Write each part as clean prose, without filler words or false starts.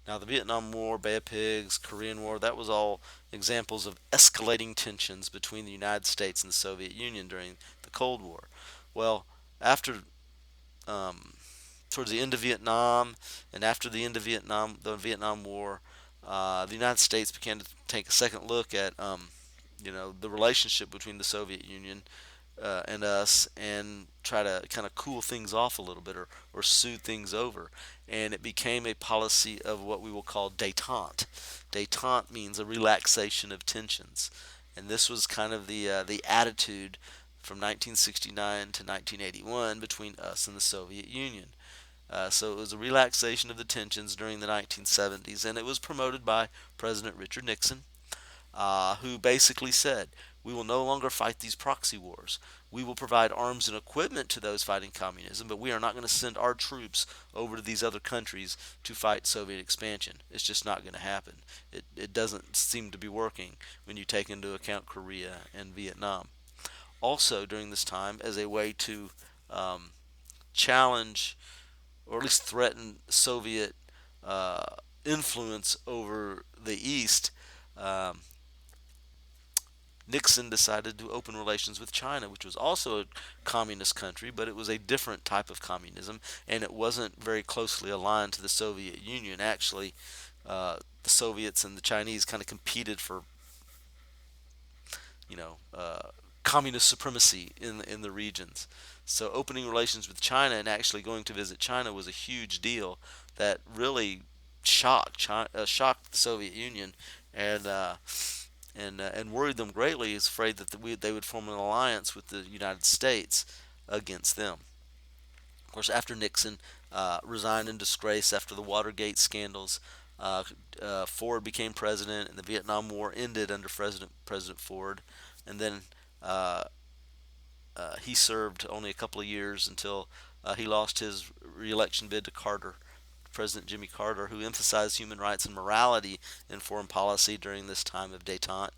Now, the Vietnam War, Bay of Pigs, Korean War, that was all examples of escalating tensions between the United States and the Soviet Union during the Cold War. Well, after um, towards the end of Vietnam and after the end of the Vietnam War, the United States began to take a second look at the relationship between the Soviet Union and us, and try to kind of cool things off a little bit, or soothe things over. And it became a policy of what we will call détente. Détente means a relaxation of tensions. And this was kind of the attitude from 1969 to 1981 between us and the Soviet Union. So it was a relaxation of the tensions during the 1970s, and it was promoted by President Richard Nixon, who basically said, "We will no longer fight these proxy wars. We will provide arms and equipment to those fighting communism, but we are not going to send our troops over to these other countries to fight Soviet expansion. It's just not going to happen. It doesn't seem to be working when you take into account Korea and Vietnam." Also, during this time, as a way to um, challenge or at least threaten Soviet uh, influence over the East, um, Nixon decided to open relations with China, which was also a communist country, but it was a different type of communism, and it wasn't very closely aligned to the Soviet Union. Actually, the Soviets and the Chinese kind of competed for, you know, communist supremacy in the regions. So opening relations with China and actually going to visit China was a huge deal that really shocked the Soviet Union, and and worried them greatly. Is afraid that they would form an alliance with the United States against them. Of course, after Nixon resigned in disgrace after the Watergate scandals, uh, Ford became president, and the Vietnam War ended under President Ford. And then uh, he served only a couple of years until he lost his reelection bid to President Jimmy Carter, who emphasized human rights and morality in foreign policy during this time of détente.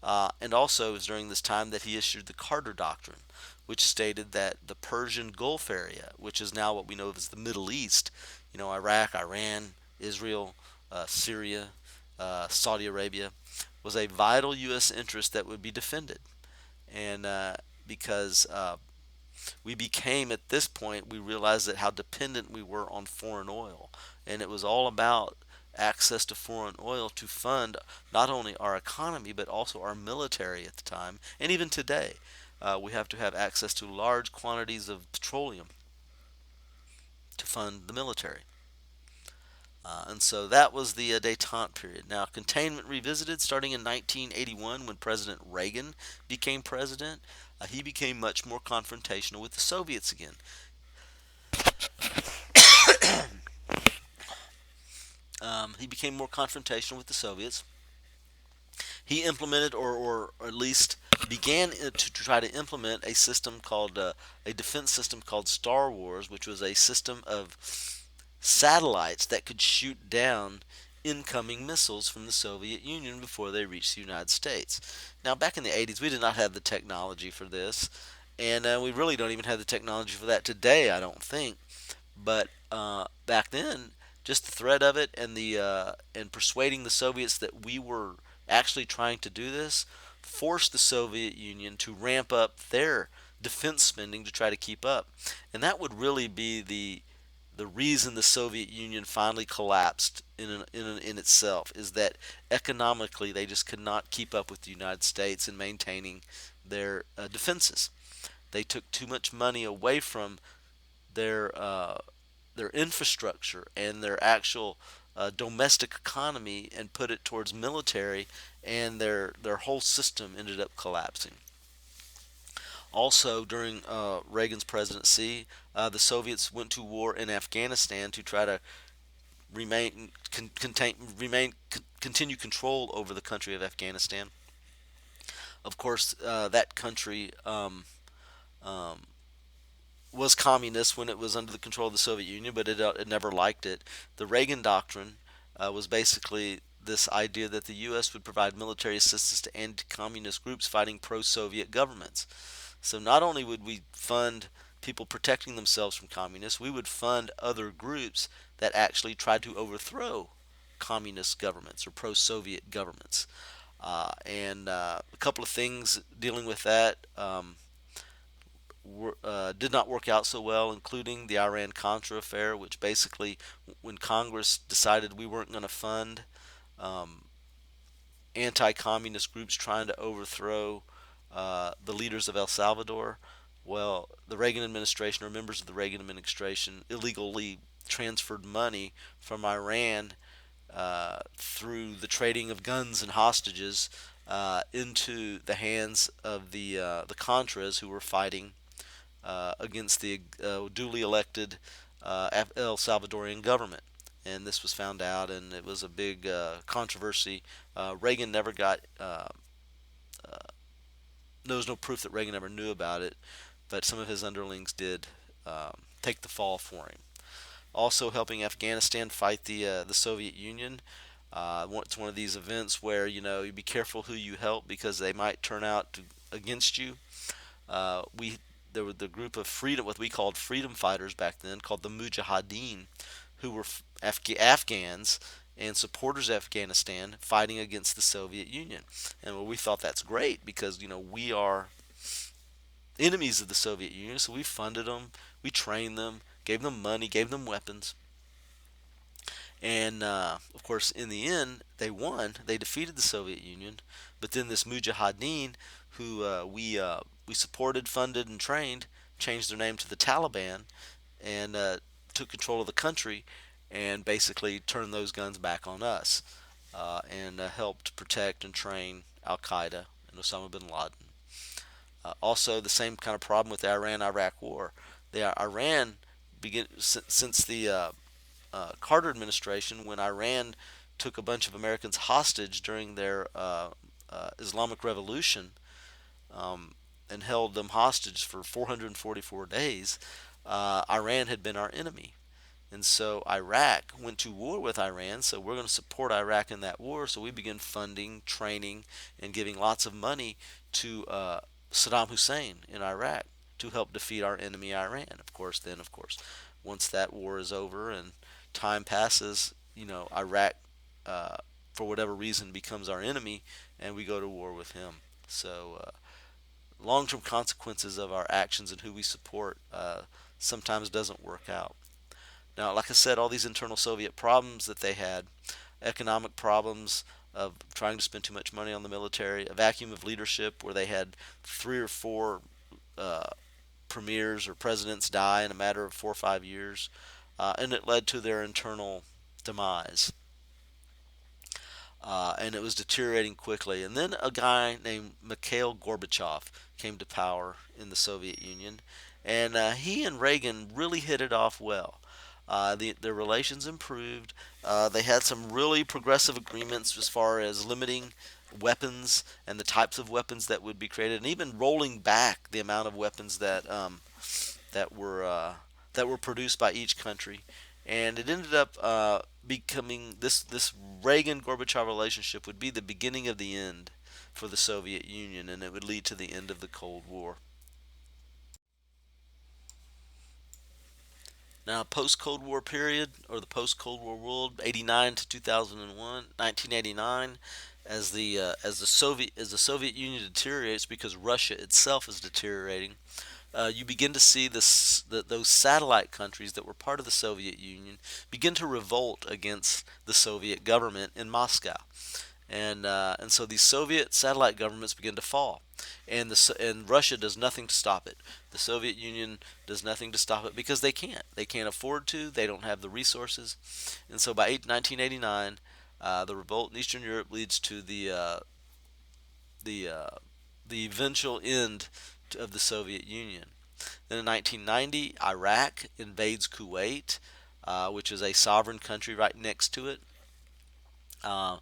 And also, it was during this time that he issued the Carter Doctrine, which stated that the Persian Gulf area, which is now what we know as the Middle East, Iraq, Iran, Israel, Syria, Saudi Arabia, was a vital U.S. interest that would be defended. And because we became, at this point, we realized that how dependent we were on foreign oil. And it was all about access to foreign oil to fund not only our economy but also our military at the time, and even today. We have to have access to large quantities of petroleum to fund the military. And so that was the détente period. Now, containment revisited starting in 1981 when President Reagan became president. He became much more confrontational with the Soviets again. He became more confrontational with the Soviets. He implemented, or at least began to try to implement a system called a defense system called Star Wars, which was a system of satellites that could shoot down incoming missiles from the Soviet Union before they reached the United States. Now, back in the 80s, we did not have the technology for this, and we really don't even have the technology for that today, I don't think. But back then, just the threat of it and the and persuading the Soviets that we were actually trying to do this forced the Soviet Union to ramp up their defense spending to try to keep up, and that would really be the reason the Soviet Union finally collapsed in itself, is that economically they just could not keep up with the United States in maintaining their defenses. They took too much money away from their uh, their infrastructure and their actual domestic economy and put it towards military, and their whole system ended up collapsing. Also, during Reagan's presidency, the Soviets went to war in Afghanistan to try to continue control over the country of Afghanistan. Of course, that country um, was communist when it was under the control of the Soviet Union, but it never liked it. The Reagan Doctrine was basically this idea that the U.S. would provide military assistance to anti-communist groups fighting pro-Soviet governments. So not only would we fund people protecting themselves from communists, we would fund other groups that actually tried to overthrow communist governments or pro-Soviet governments. And a couple of things dealing with that did not work out so well, including the Iran-Contra affair, which basically, when Congress decided we weren't going to fund um, anti-communist groups trying to overthrow the leaders of El Salvador, well, the Reagan administration or members of the Reagan administration illegally transferred money from Iran through the trading of guns and hostages into the hands of the Contras who were fighting against the duly elected El Salvadorian government. And this was found out, and it was a big controversy. Reagan never got. There was no proof that Reagan ever knew about it, but some of his underlings did take the fall for him. Also, helping Afghanistan fight the Soviet Union. It's one of these events where you be careful who you help because they might turn out against you. We There was the group of freedom, what we called freedom fighters back then, called the Mujahideen, who were Afghans and supporters of Afghanistan fighting against the Soviet Union. And well, we thought that's great because we are enemies of the Soviet Union, so we funded them, we trained them, gave them money, gave them weapons. And of course, in the end, they won. They defeated the Soviet Union. But then this Mujahideen, who we supported, funded, and trained, changed their name to the Taliban and took control of the country and basically turned those guns back on us and helped protect and train Al Qaeda and Osama bin Laden. Also, the same kind of problem with the Iran-Iraq war. Iran since the Carter administration, when Iran took a bunch of Americans hostage during their Islamic Revolution and held them hostage for 444 days, Iran had been our enemy. And so Iraq went to war with Iran, so we're going to support Iraq in that war. So we began funding, training, and giving lots of money to Saddam Hussein in Iraq to help defeat our enemy Iran. Of course, once that war is over and time passes, Iraq, for whatever reason, becomes our enemy, and we go to war with him. So long-term consequences of our actions and who we support sometimes doesn't work out. Now, like I said, all these internal Soviet problems that they had, economic problems of trying to spend too much money on the military, a vacuum of leadership where they had 3 or 4 uh, premiers or presidents die in a matter of 4 or 5 years, and it led to their internal demise. And it was deteriorating quickly. And then a guy named Mikhail Gorbachev came to power in the Soviet Union, and he and Reagan really hit it off well. Their relations improved. They had some really progressive agreements as far as limiting weapons and the types of weapons that would be created, and even rolling back the amount of weapons that were produced by each country. And it ended up becoming this Reagan Gorbachev relationship would be the beginning of the end for the Soviet Union, and it would lead to the end of the Cold War. Now, post-Cold War period, or the post-Cold War world, 89 to 2001, 1989, as the Soviet Union deteriorates because Russia itself is deteriorating, you begin to see those satellite countries that were part of the Soviet Union begin to revolt against the Soviet government in Moscow, and so these Soviet satellite governments begin to fall, and Russia does nothing to stop it. The Soviet Union does nothing to stop it because they can't. They can't afford to. They don't have the resources, and so by 1989, the revolt in Eastern Europe leads to the uh, the eventual end of the Soviet Union. Then in 1990, Iraq invades Kuwait, which is a sovereign country right next to it. Uh,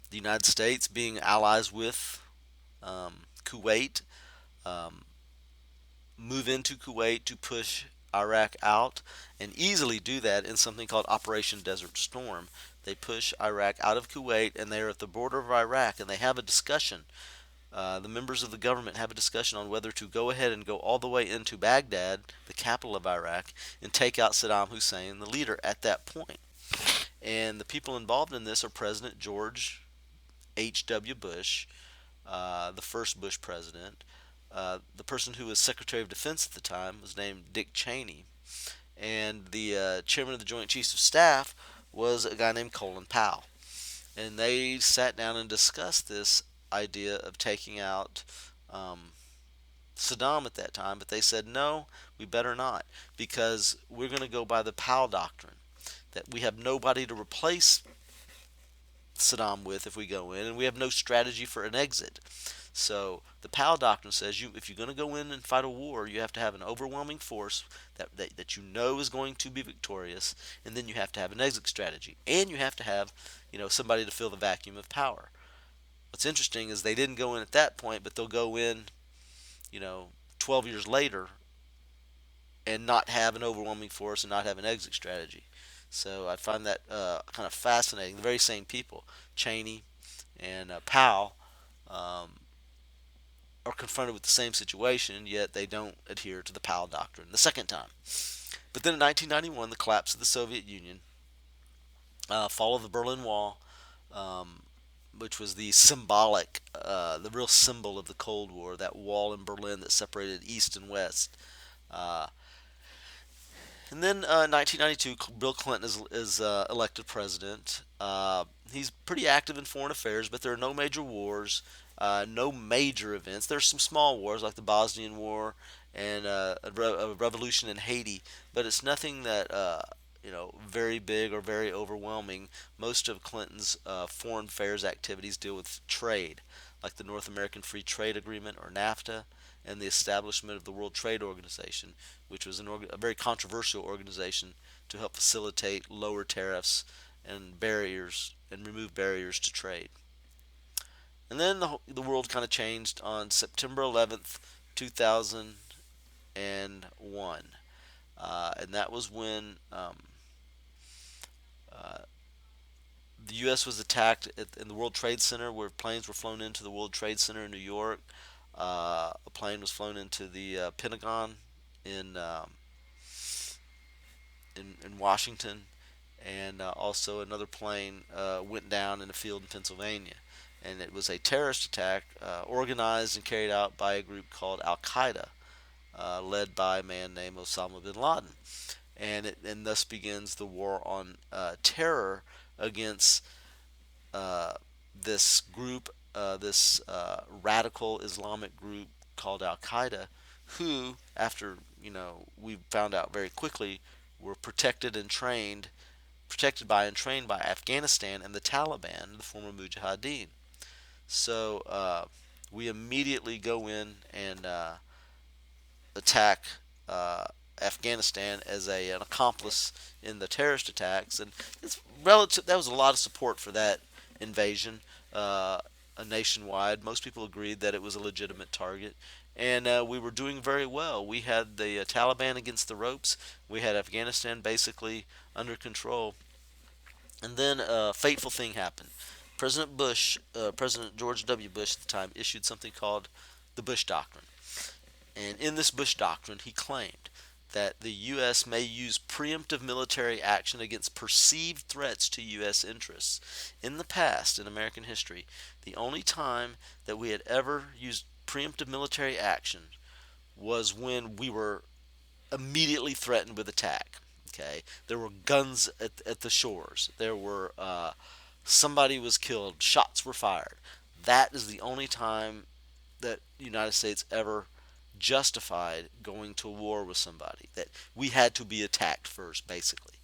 the United States, being allies with Kuwait, um, move into Kuwait to push Iraq out and easily do that in something called Operation Desert Storm. They push Iraq out of Kuwait and they're at the border of Iraq and they have a discussion. The members of the government have a discussion on whether to go ahead and go all the way into Baghdad, the capital of Iraq, and take out Saddam Hussein, the leader at that point. And the people involved in this are President George H.W. Bush, the first Bush president. The person who was Secretary of Defense at the time was named Dick Cheney, and the chairman of the Joint Chiefs of Staff was a guy named Colin Powell. And they sat down and discussed this idea of taking out um, Saddam at that time, but they said, no, we better not, because we're going to go by the Powell Doctrine, that we have nobody to replace Saddam with if we go in, and we have no strategy for an exit. So the Powell Doctrine says if you're going to go in and fight a war, you have to have an overwhelming force that you know is going to be victorious, and then you have to have an exit strategy, and you have to have somebody to fill the vacuum of power. What's interesting is they didn't go in at that point, but they'll go in you know 12 years later and not have an overwhelming force and not have an exit strategy. So I find that kind of fascinating. The very same people, Cheney and Powell, um, are confronted with the same situation, yet they don't adhere to the Powell Doctrine the second time. But then in 1991, the collapse of the Soviet Union, fall of the Berlin Wall, um, which was the real symbol of the Cold War, that wall in Berlin that separated East and West. Uh, And then 1992, Bill Clinton is elected president. He's pretty active in foreign affairs, but there are no major wars, no major events. There's some small wars like the Bosnian War and a revolution in Haiti, but it's nothing that very big or very overwhelming. Most of Clinton's foreign affairs activities deal with trade, like the North American Free Trade Agreement or NAFTA, and the establishment of the World Trade Organization, which was a very controversial organization to help facilitate lower tariffs and barriers and remove barriers to trade. And then the world kind of changed on September 11th, 2001. And that was when uh, the U.S. was attacked in the World Trade Center, where planes were flown into the World Trade Center in New York. A plane was flown into the Pentagon in, um, in Washington, and also another plane went down in a field in Pennsylvania. And it was a terrorist attack organized and carried out by a group called Al Qaeda, led by a man named Osama bin Laden. And thus begins the war on terror against uh, this group, this radical Islamic group called Al Qaeda, who, after we found out very quickly, were protected by and trained by Afghanistan and the Taliban, the former Mujahideen. So we immediately go in and attack Afghanistan as an accomplice in the terrorist attacks, and it's relative. That was a lot of support for that invasion, uh, nationwide. Most people agreed that it was a legitimate target, and we were doing very well. We had the Taliban against the ropes. We had Afghanistan basically under control, and then a fateful thing happened. President George W. Bush at the time, issued something called the Bush Doctrine. And in this Bush Doctrine, he claimed that the U.S. may use preemptive military action against perceived threats to U.S. interests. In the past, in American history, the only time that we had ever used preemptive military action was when we were immediately threatened with attack. Okay, there were guns at the shores. There were somebody was killed. Shots were fired. That is the only time that the United States ever justified going to war with somebody. That we had to be attacked first, basically.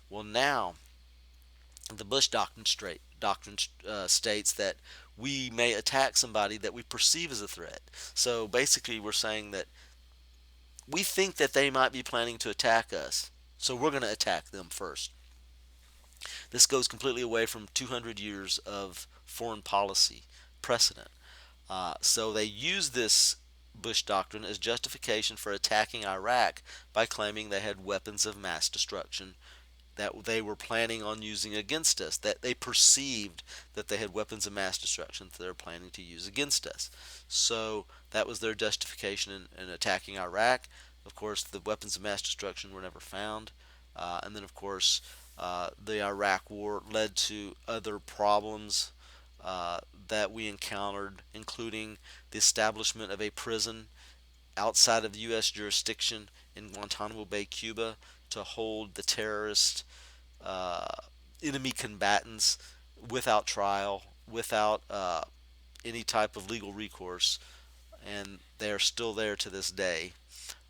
Well, now the Bush doctrine states that we may attack somebody that we perceive as a threat. So basically, we're saying that we think that they might be planning to attack us, so we're going to attack them first. This goes completely away from 200 years of foreign policy precedent. So they use this Bush doctrine as justification for attacking Iraq by claiming they had weapons of mass destruction that they were planning on using against us, that they perceived that they had weapons of mass destruction that they were planning to use against us. So that was their justification in attacking Iraq. Of course, the weapons of mass destruction were never found. And then, of course, The Iraq War led to other problems that we encountered, including the establishment of a prison outside of U.S. jurisdiction in Guantanamo Bay, Cuba, to hold the terrorist uh, enemy combatants without trial, without any type of legal recourse, and they are still there to this day.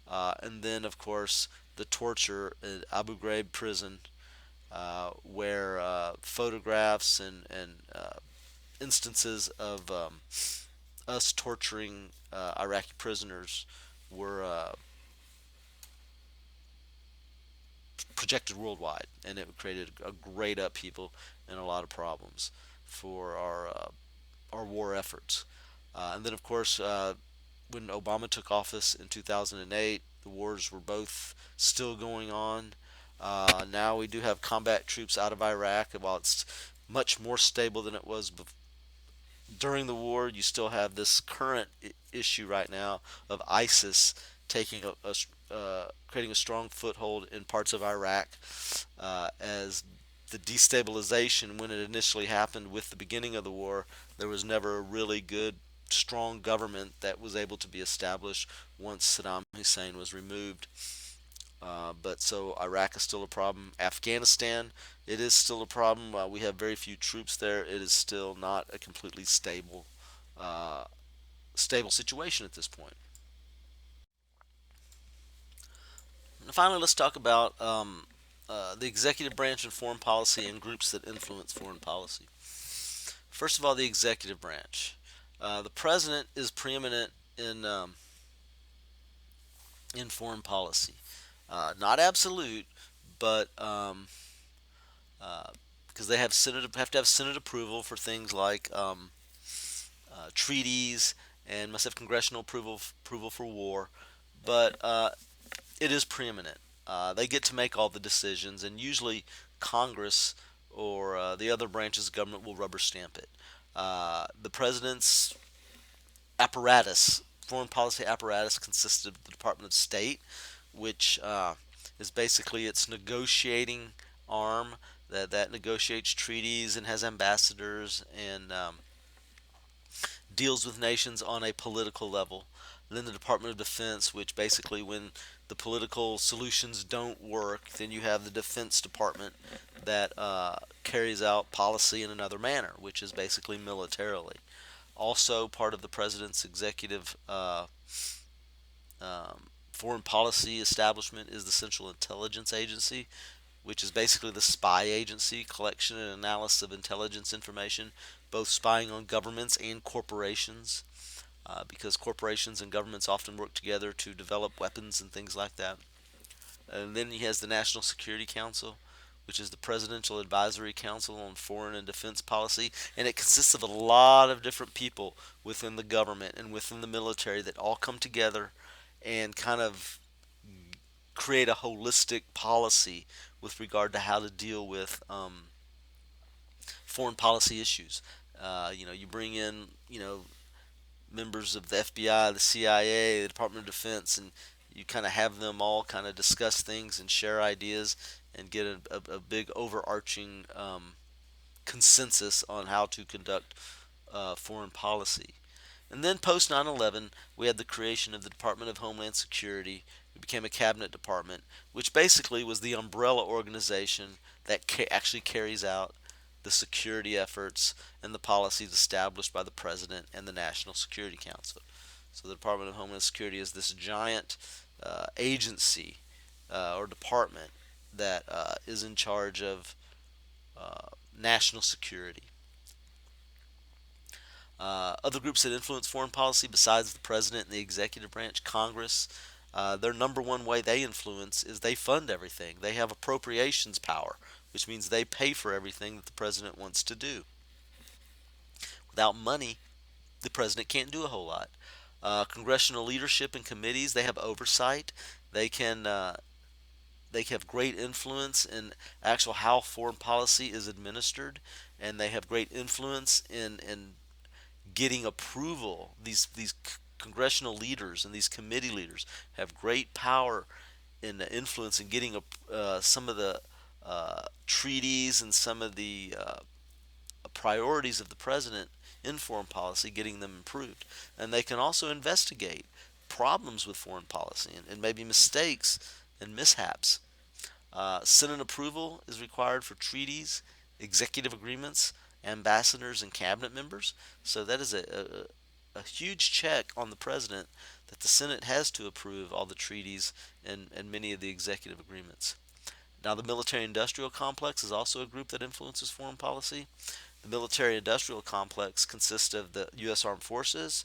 And then, of course, the torture at Abu Ghraib prison, where photographs and instances of us torturing Iraqi prisoners were projected worldwide, and it created a great upheaval and a lot of problems for our war efforts. And then, of course, when Obama took office in 2008, the wars were both still going on. Now we do have combat troops out of Iraq, and while it's much more stable than it was during the war, you still have this current issue right now of ISIS taking creating a strong foothold in parts of Iraq, as the destabilization when it initially happened with the beginning of the war, there was never a really good, strong government that was able to be established once Saddam Hussein was removed. But so Iraq is still a problem. Afghanistan, it is still a problem. We have very few troops there. It is still not a completely uh, stable situation at this point. And finally, let's talk about the executive branch and foreign policy and groups that influence foreign policy. First of all, the executive branch. The president is preeminent in foreign policy. Not absolute, but because they have to have Senate approval for things like treaties, and must have congressional approval for war. But it is preeminent. They get to make all the decisions, and usually Congress or the other branches of government will rubber stamp it. The president's apparatus, foreign policy apparatus, consists of the Department of State, which is basically its negotiating arm that negotiates treaties and has ambassadors and deals with nations on a political level. And then the Department of Defense, which basically, when the political solutions don't work, then you have the Defense Department that carries out policy in another manner, which is basically militarily. Also, part of the president's executive foreign policy establishment is the Central Intelligence Agency, which is basically the spy agency, collection and analysis of intelligence information, both spying on governments and corporations, because corporations and governments often work together to develop weapons and things like that. And then he has the National Security Council, which is the Presidential Advisory Council on Foreign and Defense Policy, and it consists of a lot of different people within the government and within the military that all come together and kind of create a holistic policy with regard to how to deal with foreign policy issues. You bring in, members of the FBI, the CIA, the Department of Defense, and you kind of have them all kind of discuss things and share ideas and get a big overarching consensus on how to conduct foreign policy. And then post 9/11, we had the creation of the Department of Homeland Security. It became a cabinet department, which basically was the umbrella organization that actually carries out the security efforts and the policies established by the President and the National Security Council. So the Department of Homeland Security is this giant agency or department that is in charge of national security. Other groups that influence foreign policy besides the president and the executive branch, Congress, their number one way they influence is they fund everything. They have appropriations power, which means they pay for everything that the president wants to do. Without money, the president can't do a whole lot. Congressional leadership and committees, they have oversight. They can they have great influence in actual how foreign policy is administered, and they have great influence in getting approval. These congressional leaders and these committee leaders have great power in influence in getting some of the treaties and some of the priorities of the president in foreign policy, getting them improved. And they can also investigate problems with foreign policy and maybe mistakes and mishaps. Senate approval is required for treaties, executive agreements, ambassadors, and cabinet members. So that is a huge check on the president that the Senate has to approve all the treaties and many of the executive agreements. Now, the military industrial complex is also a group that influences foreign policy. The military industrial complex consists of the U.S. Armed Forces,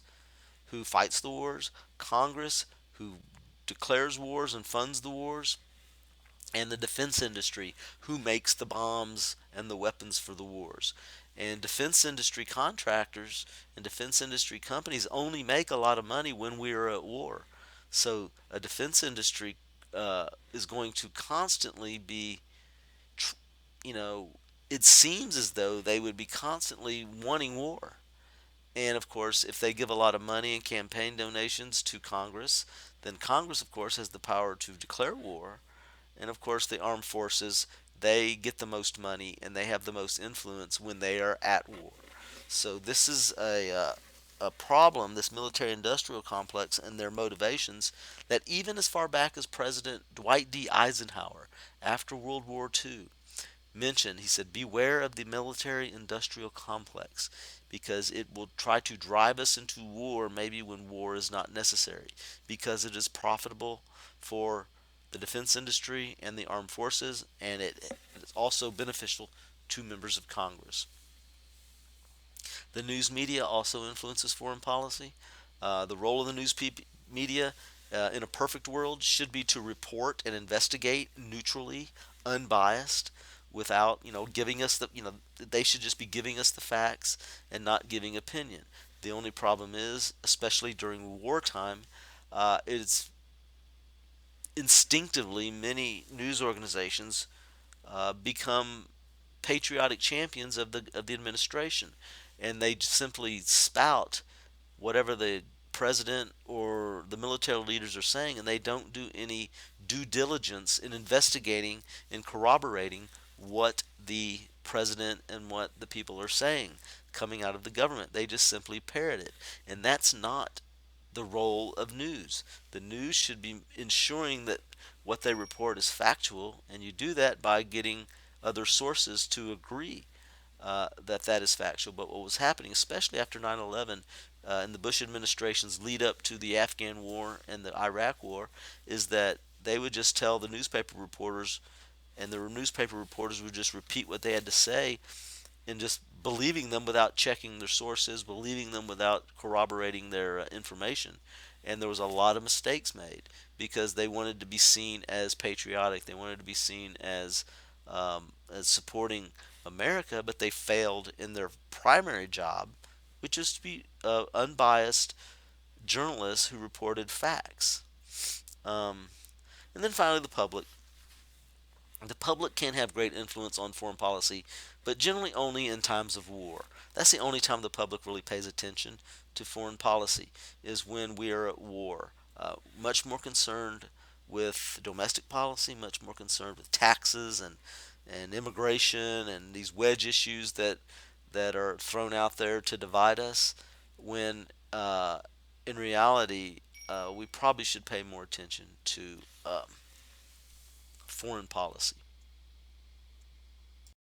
who fights the wars, Congress, who declares wars and funds the wars, and the defense industry, who makes the bombs and the weapons for the wars. And defense industry contractors and defense industry companies only make a lot of money when we are at war. So a defense industry is going to constantly be, you know, it seems as though they would be constantly wanting war. And of course, if they give a lot of money and campaign donations to Congress, then Congress, of course, has the power to declare war. And of course, the armed forces, they get the most money and they have the most influence when they are at war. So this is a problem, this military-industrial complex and their motivations, that even as far back as President Dwight D. Eisenhower, after World War II, mentioned. He said, beware of the military-industrial complex because it will try to drive us into war maybe when war is not necessary, because it is profitable for the defense industry and the armed forces, and it is also beneficial to members of Congress. The news media also influences foreign policy. The role of the media in a perfect world should be to report and investigate neutrally, unbiased, without giving us they should just be giving us the facts and not giving opinion. The only problem is, especially during wartime, it's instinctively many news organizations become patriotic champions of the administration, and they simply spout whatever the president or the military leaders are saying, and they don't do any due diligence in investigating and corroborating what the president and what the people are saying coming out of the government. They just simply parrot it, and that's not the role of news. The news should be ensuring that what they report is factual, and you do that by getting other sources to agree that that is factual. But what was happening, especially after 9/11, in the Bush administration's lead up to the Afghan war and the Iraq war, is that they would just tell the newspaper reporters, and the newspaper reporters would just repeat what they had to say, and just believing them without checking their sources, believing them without corroborating their information. And there was a lot of mistakes made because they wanted to be seen as patriotic. They wanted to be seen as supporting America, but they failed in their primary job, which is to be unbiased journalists who reported facts. Um, and then finally, the public. The public can have great influence on foreign policy, but generally only in times of war. That's the only time the public really pays attention to foreign policy, is when we are at war. Much more concerned with domestic policy, much more concerned with taxes and immigration and these wedge issues that are thrown out there to divide us, when in reality we probably should pay more attention to foreign policy.